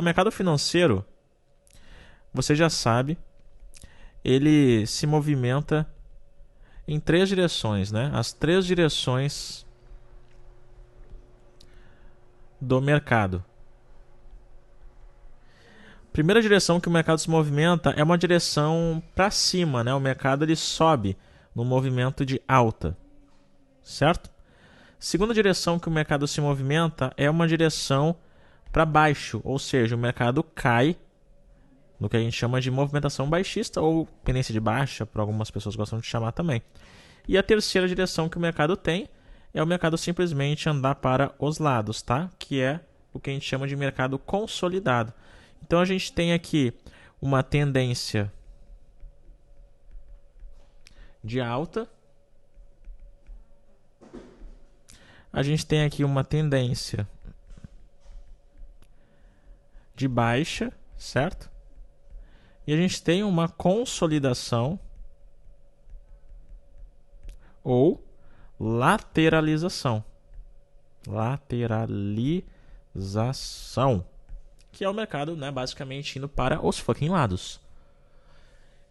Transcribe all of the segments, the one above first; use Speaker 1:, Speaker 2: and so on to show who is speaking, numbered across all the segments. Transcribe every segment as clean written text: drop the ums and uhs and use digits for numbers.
Speaker 1: O mercado financeiro, você já sabe, ele se movimenta em três direções, né? As três direções do mercado. A primeira direção que o mercado se movimenta é uma direção para cima, né? O mercado ele sobe no movimento de alta, certo? Segunda direção que o mercado se movimenta é uma direção para baixo, ou seja, o mercado cai no que a gente chama de movimentação baixista ou tendência de baixa, por algumas pessoas gostam de chamar também. E a terceira direção que o mercado tem é o mercado simplesmente andar para os lados, tá? Que é o que a gente chama de mercado consolidado. Então a gente tem aqui uma tendência de alta. A gente tem aqui uma tendência de baixa, certo? E a gente tem uma consolidação ou lateralização. Lateralização. Que é o mercado, né, basicamente indo para os fucking lados.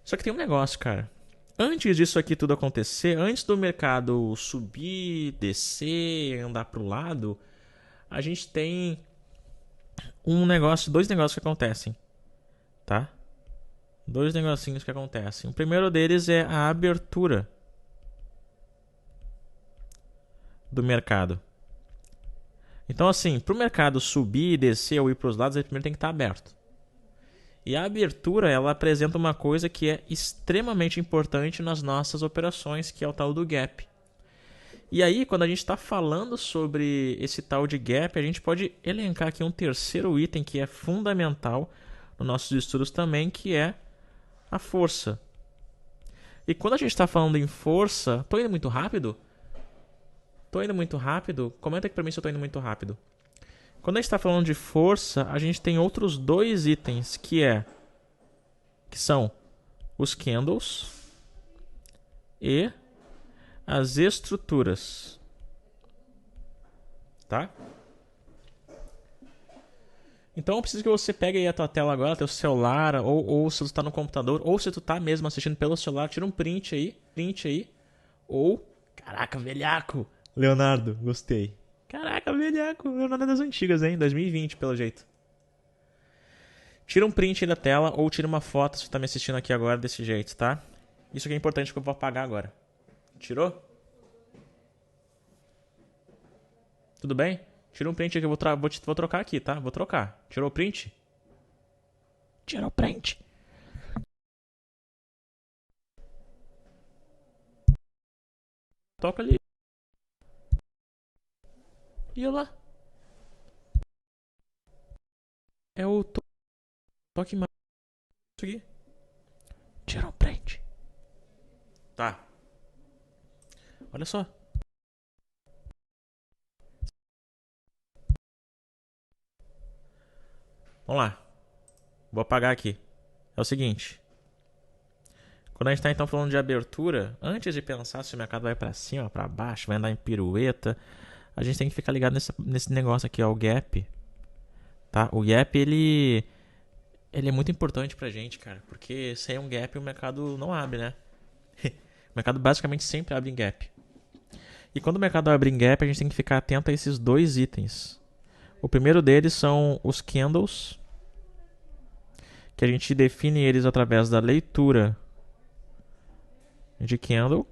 Speaker 1: Só que tem um negócio, cara. Antes disso aqui tudo acontecer, antes do mercado subir, descer, andar pro lado, a gente tem dois negócios que acontecem, tá? Dois negocinhos que acontecem. O primeiro deles é a abertura do mercado. Então, assim, para o mercado subir, descer ou ir para os lados, ele primeiro tem que estar aberto. E a abertura, ela apresenta uma coisa que é extremamente importante nas nossas operações, que é o tal do gap. E aí, quando a gente está falando sobre esse tal de gap, a gente pode elencar aqui um terceiro item que é fundamental nos nossos estudos também, que é a força. E quando a gente está falando em força, tô indo muito rápido? Tô indo muito rápido? Comenta aqui pra mim se eu tô indo muito rápido. Quando a gente está falando de força, a gente tem outros dois itens que são os candles e as estruturas, tá? Então eu preciso que você pegue aí a tua tela agora, teu celular, ou se tu tá no computador, ou se tu tá mesmo assistindo pelo celular, tira um print aí, ou... Caraca, velhaco! Leonardo, gostei. Caraca, velhaco, Leonardo é das antigas, hein? 2020, pelo jeito. Tira um print aí da tela, ou tira uma foto se tu tá me assistindo aqui agora desse jeito, tá? Isso aqui é importante porque eu vou apagar agora. Tirou? Tudo bem? Tira um print aqui, eu vou trocar aqui, tá? Vou trocar. Tirou o print? Tirou o print. Toca ali. E olha lá. É o toque mais. Isso aqui. Tirou o print. Tá. Olha só. Vamos lá. Vou apagar aqui. É o seguinte. Quando a gente está então falando de abertura, antes de pensar se o mercado vai para cima, para baixo, vai andar em pirueta, a gente tem que ficar ligado nesse negócio aqui, ó, o gap. Tá? O gap, ele é muito importante pra gente, cara, porque sem um gap o mercado não abre, né? O mercado basicamente sempre abre em gap. E quando o mercado abre em gap, a gente tem que ficar atento a esses dois itens. O primeiro deles são os candles, que a gente define eles através da leitura de candle.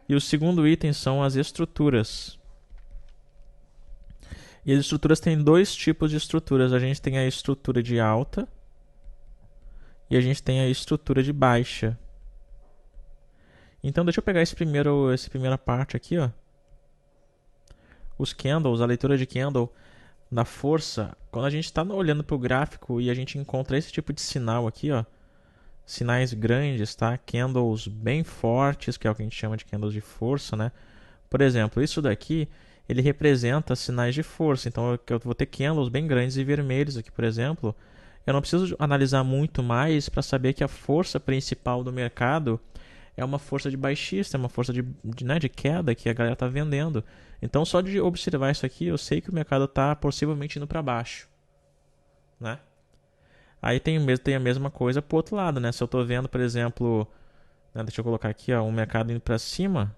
Speaker 1: E o segundo item são as estruturas. E as estruturas têm dois tipos de estruturas. A gente tem a estrutura de alta e a gente tem a estrutura de baixa. Então deixa eu pegar essa primeira parte aqui, ó. Os candles, a leitura de candle na força. Quando a gente está olhando para o gráfico e a gente encontra esse tipo de sinal aqui, ó. Sinais grandes, tá? Candles bem fortes, que é o que a gente chama de candles de força, né? Por exemplo, isso daqui, ele representa sinais de força. Então eu vou ter candles bem grandes e vermelhos aqui, por exemplo. Eu não preciso analisar muito mais para saber que a força principal do mercado é uma força de baixista, é uma força né, de queda que a galera tá vendendo. Então, só de observar isso aqui, eu sei que o mercado tá possivelmente indo para baixo, né? Aí tem a mesma coisa pro outro lado, né? Se eu tô vendo, por exemplo, né, deixa eu colocar aqui, ó, um mercado indo para cima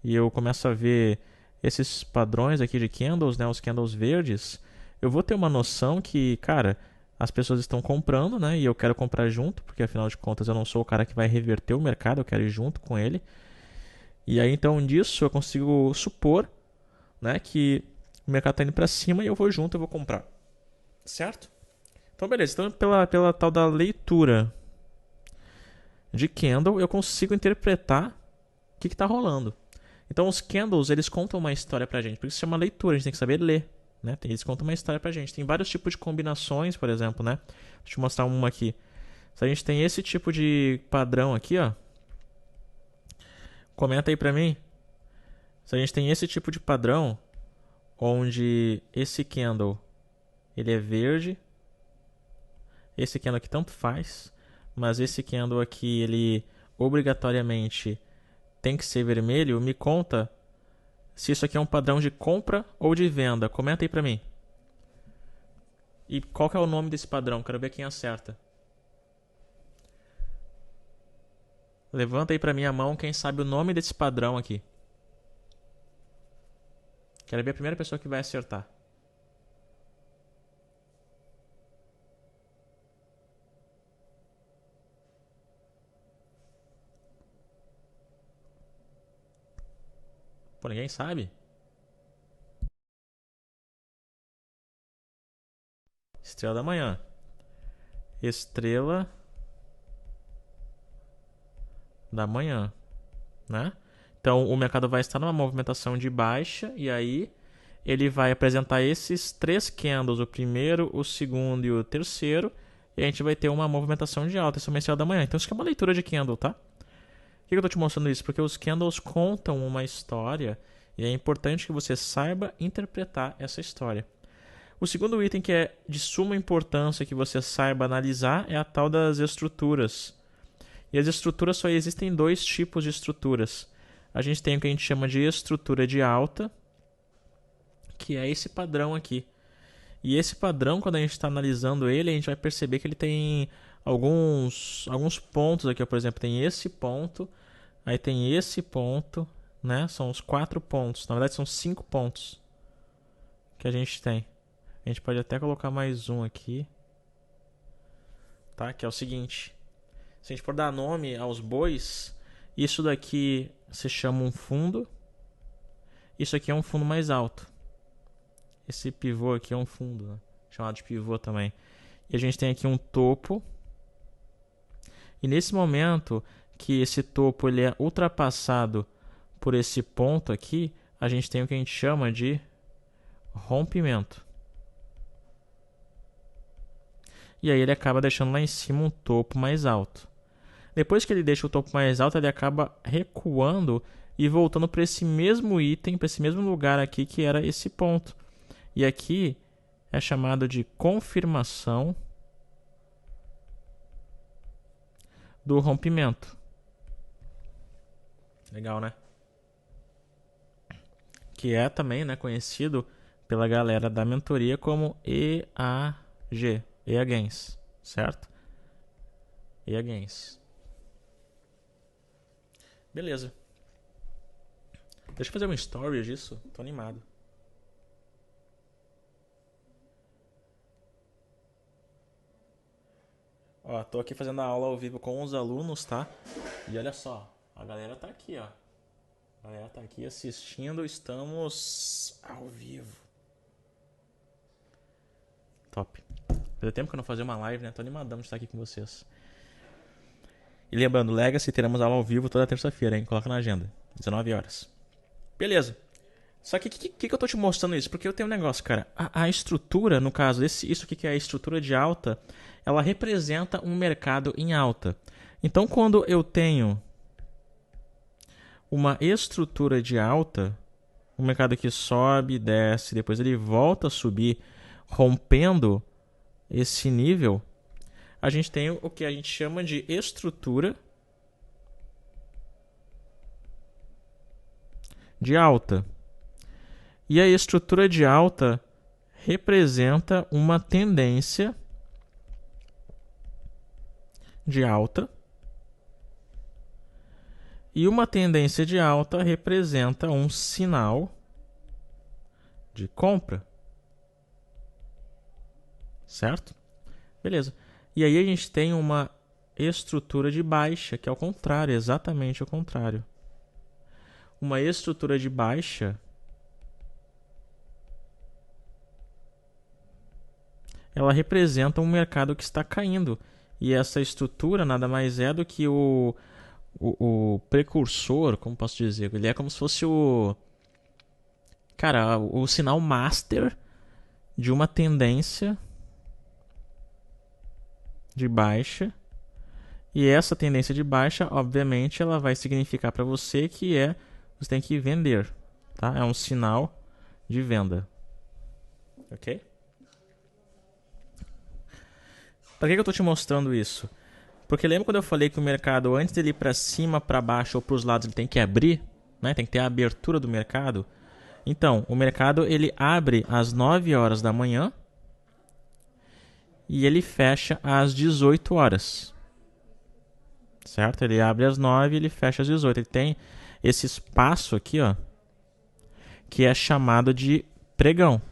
Speaker 1: e eu começo a ver esses padrões aqui de candles, né, os candles verdes, eu vou ter uma noção que, cara, as pessoas estão comprando, né, e eu quero comprar junto, porque afinal de contas eu não sou o cara que vai reverter o mercado, eu quero ir junto com ele. E aí então disso eu consigo supor, né, que o mercado está indo para cima e eu vou junto, eu vou comprar. Certo? Então beleza, então pela tal da leitura de candle, eu consigo interpretar o que está rolando. Então os candles, eles contam uma história pra gente, porque isso é uma leitura, a gente tem que saber ler, né? Eles contam uma história pra gente. Tem vários tipos de combinações, por exemplo, né? Deixa eu te mostrar uma aqui. Se a gente tem esse tipo de padrão aqui, ó, comenta aí pra mim. Se a gente tem esse tipo de padrão, onde esse candle, ele é verde, esse candle aqui tanto faz, mas esse candle aqui, ele obrigatoriamente tem que ser vermelho, me conta se isso aqui é um padrão de compra ou de venda. Comenta aí pra mim. E qual que é o nome desse padrão? Quero ver quem acerta. Levanta aí pra mim a mão quem sabe o nome desse padrão aqui. Quero ver a primeira pessoa que vai acertar. Pô, ninguém sabe? Estrela da manhã. Estrela da manhã, né? Então o mercado vai estar numa movimentação de baixa e aí ele vai apresentar esses três candles, o primeiro, o segundo e o terceiro, e a gente vai ter uma movimentação de alta. Esse é uma estrela da manhã. Então isso aqui é uma leitura de candle, tá? Por que eu tô te mostrando isso? Porque os candles contam uma história e é importante que você saiba interpretar essa história. O segundo item que é de suma importância que você saiba analisar é a tal das estruturas. E as estruturas só existem dois tipos de estruturas. A gente tem o que a gente chama de estrutura de alta, que é esse padrão aqui. E esse padrão, quando a gente está analisando ele, a gente vai perceber que ele tem alguns pontos aqui. Por exemplo, tem esse ponto, aí tem esse ponto, né? São os 4 pontos. Na verdade, são 5 pontos que a gente tem. A gente pode até colocar mais um aqui, tá? Que é o seguinte. Se a gente for dar nome aos bois, isso daqui se chama um fundo. Isso aqui é um fundo mais alto. Esse pivô aqui é um fundo, né? Chamado de pivô também. E a gente tem aqui um topo. E nesse momento que esse topo ele é ultrapassado por esse ponto aqui, a gente tem o que a gente chama de rompimento. E aí ele acaba deixando lá em cima um topo mais alto. Depois que ele deixa o topo mais alto, ele acaba recuando e voltando para esse mesmo item, para esse mesmo lugar aqui que era esse ponto. E aqui é chamado de confirmação do rompimento. Legal, né? Que é também, né, conhecido pela galera da mentoria como EAG, EAGAINS, certo? EAGAINS. Beleza. Deixa eu fazer um story disso. Tô animado. Ó, tô aqui fazendo a aula ao vivo com os alunos, tá? E olha só, a galera tá aqui, ó. A galera tá aqui assistindo, estamos ao vivo. Top. Fazia tempo que eu não fazia uma live, né? Tô animadão de estar aqui com vocês. E lembrando, Legacy, teremos aula ao vivo toda terça-feira, hein? Coloca na agenda. 19 horas. Beleza. Só que que eu tô te mostrando isso? Porque eu tenho um negócio, cara. A estrutura, no caso, isso aqui que é a estrutura de alta, ela representa um mercado em alta. Então, quando eu tenho uma estrutura de alta, um mercado que sobe, desce, depois ele volta a subir, rompendo esse nível, a gente tem o que a gente chama de estrutura de alta. E a estrutura de alta representa uma tendência de alta. E uma tendência de alta representa um sinal de compra. Certo? Beleza. E aí a gente tem uma estrutura de baixa, que é o contrário, exatamente o contrário. Uma estrutura de baixa ela representa um mercado que está caindo. E essa estrutura nada mais é do que o precursor, como posso dizer? Ele é como se fosse o sinal master de uma tendência de baixa. E essa tendência de baixa, obviamente, ela vai significar para você que você tem que vender, tá? É um sinal de venda. Ok? Para que eu estou te mostrando isso? Porque lembra quando eu falei que o mercado, antes dele ir para cima, para baixo ou para os lados, ele tem que abrir, né? Tem que ter a abertura do mercado. Então, o mercado ele abre às 9 horas da manhã e ele fecha às 18 horas. Certo? Ele abre às 9 e ele fecha às 18. Ele tem esse espaço aqui, ó, que é chamado de pregão.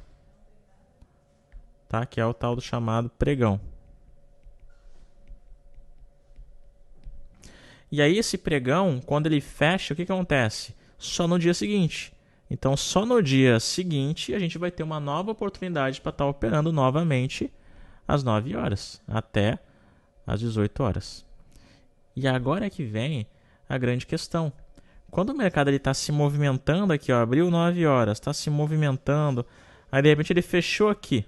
Speaker 1: Tá? Que é o tal do chamado pregão. E aí esse pregão, quando ele fecha, o que acontece? Só no dia seguinte. Então, só no dia seguinte, a gente vai ter uma nova oportunidade para estar operando novamente às 9 horas, até às 18 horas. E agora é que vem a grande questão. Quando o mercado está se movimentando aqui, ó, abriu 9 horas, está se movimentando, aí de repente ele fechou aqui.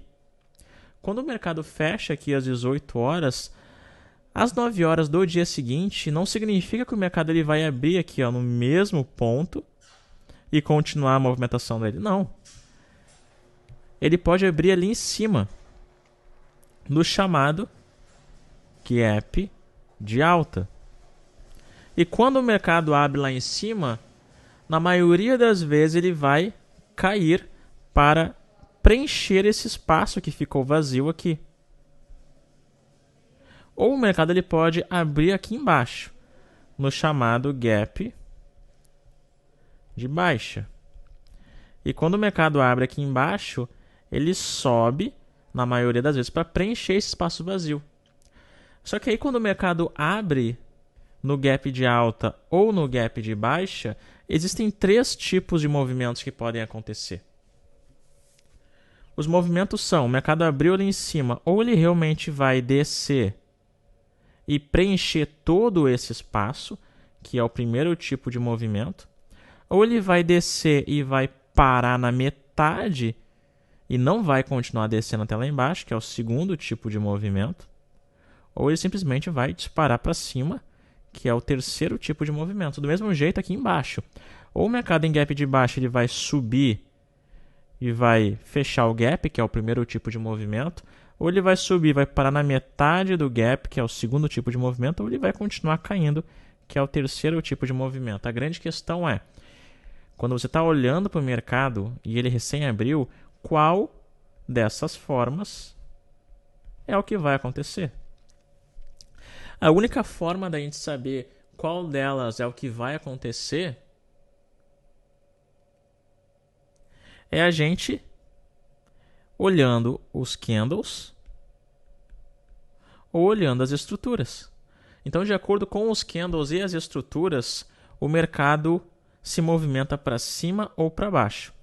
Speaker 1: Quando o mercado fecha aqui às 18 horas, às 9 horas do dia seguinte, não significa que o mercado ele vai abrir aqui, ó, no mesmo ponto e continuar a movimentação dele. Não. Ele pode abrir ali em cima, no chamado gap de alta. E quando o mercado abre lá em cima, na maioria das vezes ele vai cair para preencher esse espaço que ficou vazio aqui. Ou o mercado ele pode abrir aqui embaixo, no chamado gap de baixa. E quando o mercado abre aqui embaixo, ele sobe, na maioria das vezes, para preencher esse espaço vazio. Só que aí quando o mercado abre no gap de alta ou no gap de baixa, existem 3 tipos de movimentos que podem acontecer. Os movimentos são, o mercado abriu ali em cima, ou ele realmente vai descer e preencher todo esse espaço, que é o primeiro tipo de movimento, ou ele vai descer e vai parar na metade e não vai continuar descendo até lá embaixo, que é o segundo tipo de movimento, ou ele simplesmente vai disparar para cima, que é o terceiro tipo de movimento. Do mesmo jeito aqui embaixo. Ou o mercado em gap de baixo ele vai subir e vai fechar o gap, que é o primeiro tipo de movimento, ou ele vai subir e vai parar na metade do gap, que é o segundo tipo de movimento, ou ele vai continuar caindo, que é o terceiro tipo de movimento. A grande questão é, quando você está olhando para o mercado e ele recém abriu, qual dessas formas é o que vai acontecer? A única forma da gente saber qual delas é o que vai acontecer é a gente olhando os candles ou olhando as estruturas. Então, de acordo com os candles e as estruturas, o mercado se movimenta para cima ou para baixo.